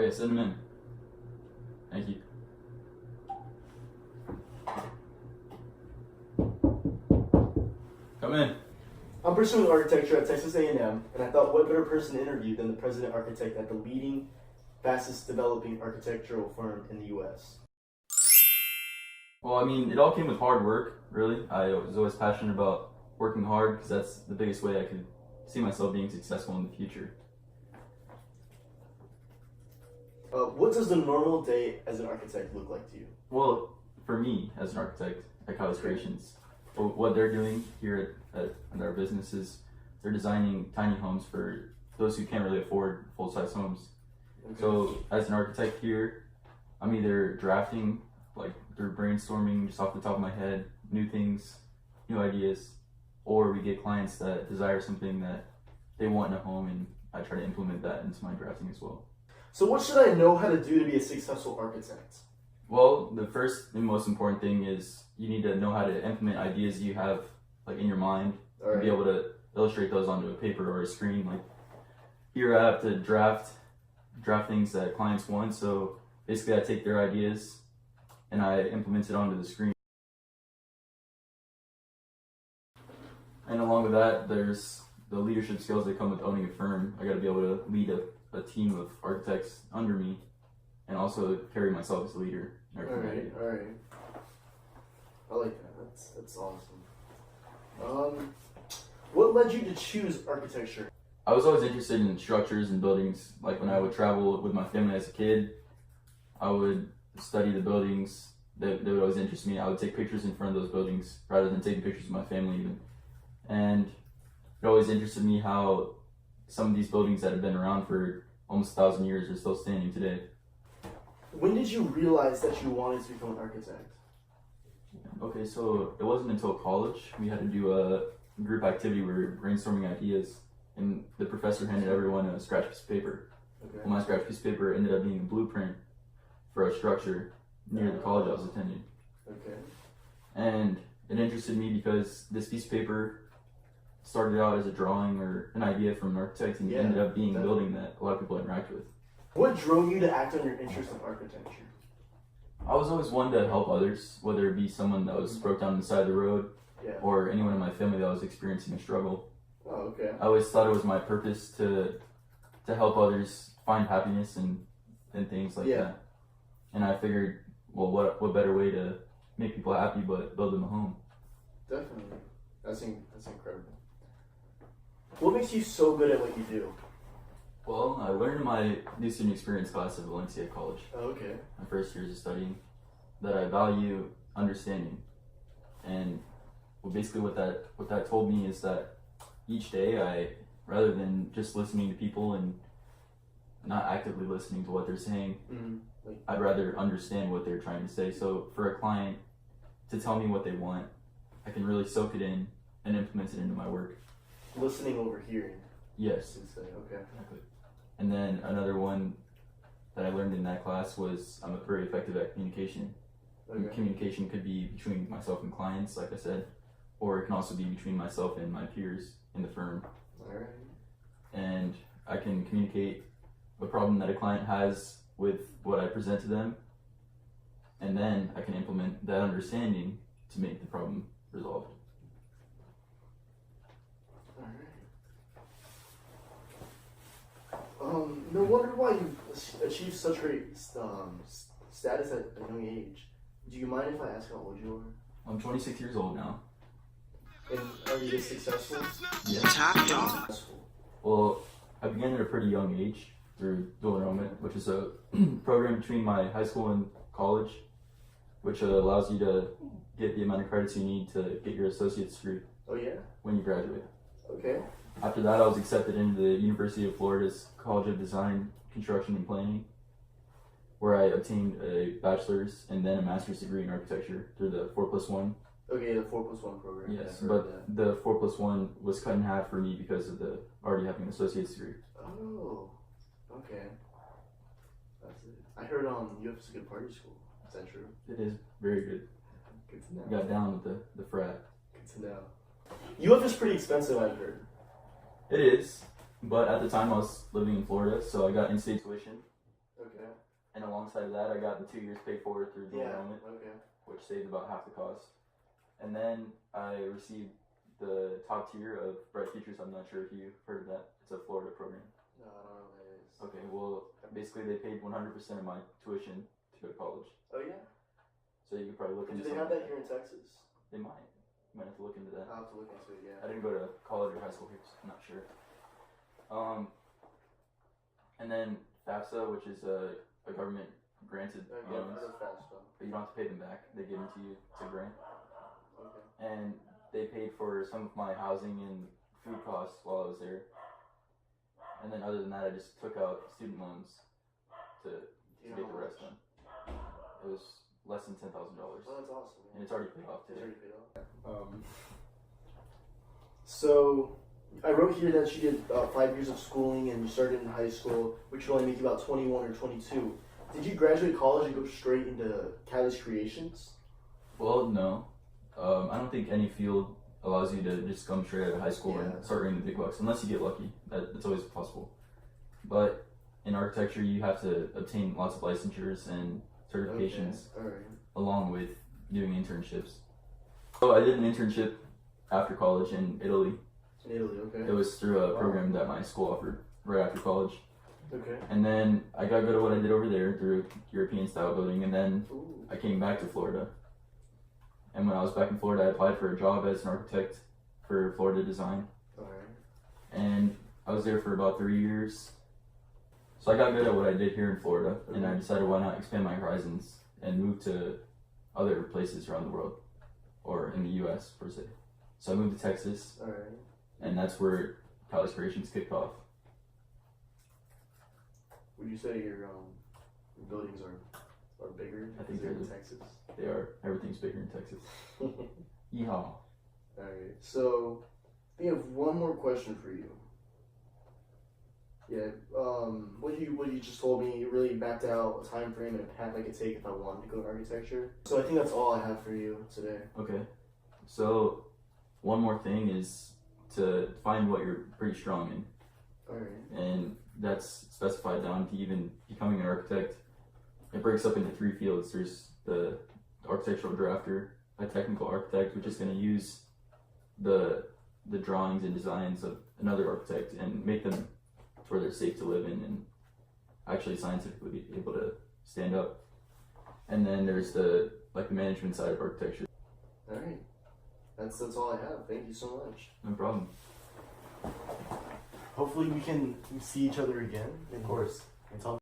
yeah, send them in. Thank you. Come in. I'm pursuing architecture at Texas A&M, and I thought what better person to interview than the president architect at the leading, fastest developing architectural firm in the U.S. Well, I mean, it all came with hard work, really. I was always passionate about working hard because that's the biggest way I could see myself being successful in the future. What does the normal day as an architect look like to you? Well, for me, as an architect at College Creations, what they're doing here at our business is they're designing tiny homes for those who can't really afford full-size homes. Okay. So, as an architect here, I'm either drafting, like through brainstorming just off the top of my head, new things, new ideas, or we get clients that desire something that they want in a home, and I try to implement that into my drafting as well. So what should I know how to do to be a successful architect? Well, the first and most important thing is you need to know how to implement ideas you have like in your mind, and be able to illustrate those onto a paper or a screen. Like here I have to draft things that clients want, so basically I take their ideas and I implement it onto the screen. And along with that, there's the leadership skills that come with owning a firm. I got to be able to lead a team of architects under me, and also carry myself as a leader. All right. I like that. That's awesome. What led you to choose architecture? I was always interested in structures and buildings. Like when I would travel with my family as a kid, I would study the buildings. They would always interest me. I would take pictures in front of those buildings rather than taking pictures of my family even. And it always interested me how some of these buildings that have been around for almost 1,000 years are still standing today. When did you realize that you wanted to become an architect? Okay, so it wasn't until college we had to do a group activity where we were brainstorming ideas, and the professor handed everyone a scratch piece of paper. Okay. Well, my scratch piece of paper ended up being a blueprint for a structure near the college I was attending. Okay. And it interested me because this piece of paper started out as a drawing or an idea from an architect, and ended up being a building that a lot of people interact with. What drove you to act on your interest in architecture? I was always one to help others, whether it be someone that was broke down on the side of the road, or anyone in my family that was experiencing a struggle. Oh, okay. I always thought it was my purpose to help others find happiness and things like that. And I figured, well, what better way to make people happy but build them a home? Definitely. That's incredible. What makes you so good at what you do? Well, I learned in my new student experience class at Valencia College, Oh, okay. my first years of studying, that I value understanding. And basically what that told me is that each day rather than just listening to people and not actively listening to what they're saying, I'd rather understand what they're trying to say. So for a client to tell me what they want, I can really soak it in and implement it into my work. Listening over hearing. Yes. Okay. Exactly. And then another one that I learned in that class was I'm very effective at communication. Okay. Communication could be between myself and clients, like I said, or it can also be between myself and my peers in the firm. All right. And I can communicate a problem that a client has with what I present to them, and then I can implement that understanding to make the problem resolved. All right. No wonder why you achieved such great status at a young age. Do you mind if I ask how old you are? I'm 26 years old now. And are you this successful? Yeah. Top dog. Well, I began at a pretty young age through dual enrollment, which is a program between my high school and college, which allows you to get the amount of credits you need to get your associate's degree. Oh, yeah? When you graduate. Okay. After that, I was accepted into the University of Florida's College of Design, Construction, and Planning, where I obtained a bachelor's and then a master's degree in architecture through the 4+1. Okay, the 4+1 program. Yes, but the 4+1 was cut in half for me because of the already having an associate's degree. Oh, okay. That's it. I heard you have a good party school. Is that true? It is very good. Good to know. I got down with the frat. Good to know. UF is pretty expensive, I've heard. It is, but at the time I was living in Florida, so I got in-state tuition. Okay. And alongside of that, I got the 2 years paid for through the enrollment, Okay. which saved about half the cost. And then I received the top tier of Bright Futures. I'm not sure if you've heard of that. It's a Florida program. No, I don't know what that is. Okay, well, basically they paid 100% of my tuition to go to college. Oh, yeah? So you could probably look into Do they have that here in Texas? They might. You might have to look into that. I'll have to look into it, yeah. I didn't go to college or high school here, so I'm not sure. And then FAFSA, which is a government granted loans, but you don't have to pay them back. They give them to you to grant. Okay. And they paid for some of my housing and food costs while I was there. And then other than that, I just took out student loans to get the rest done. It was less than $10,000. Oh, that's awesome. Man. And it's already paid off today. It's already paid off. So I wrote here that you did 5 years of schooling and you started in high school, which would only make you about 21 or 22. Did you graduate college and go straight into Catalyst Creations? Well, no. I don't think any field allows you to just come straight out of high school and start earning the big bucks, unless you get lucky. That's always possible. But in architecture, you have to obtain lots of licensures and certifications along with doing internships. So I did an internship after college in Italy. In Italy, okay. It was through a program that my school offered right after college. Okay. And then I got good at what I did over there through European style building, and then I came back to Florida. And when I was back in Florida, I applied for a job as an architect for Florida Design. Alright. And I was there for about 3 years. So I got good at what I did here in Florida, and I decided why not expand my horizons and move to other places around the world, or in the U.S. per se. So I moved to Texas, and that's where Catalyst Creations kicked off. Would you say your buildings are bigger? I think they're in Texas. They are. Everything's bigger in Texas. Yeehaw. Alright, so I have one more question for you. Yeah, what you just told me really mapped out a time frame and a path I could take if I wanted to go to architecture. So I think that's all I have for you today. Okay. So one more thing is to find what you're pretty strong in. Alright. And that's specified down to even becoming an architect. It breaks up into 3 fields. There's the architectural drafter, a technical architect, which is going to use the drawings and designs of another architect and make them to where they're safe to live in and actually scientifically be able to stand up. And then there's the management side of architecture. Alright. That's all I have. Thank you so much. No problem. Hopefully we can see each other again. Of course. And talk.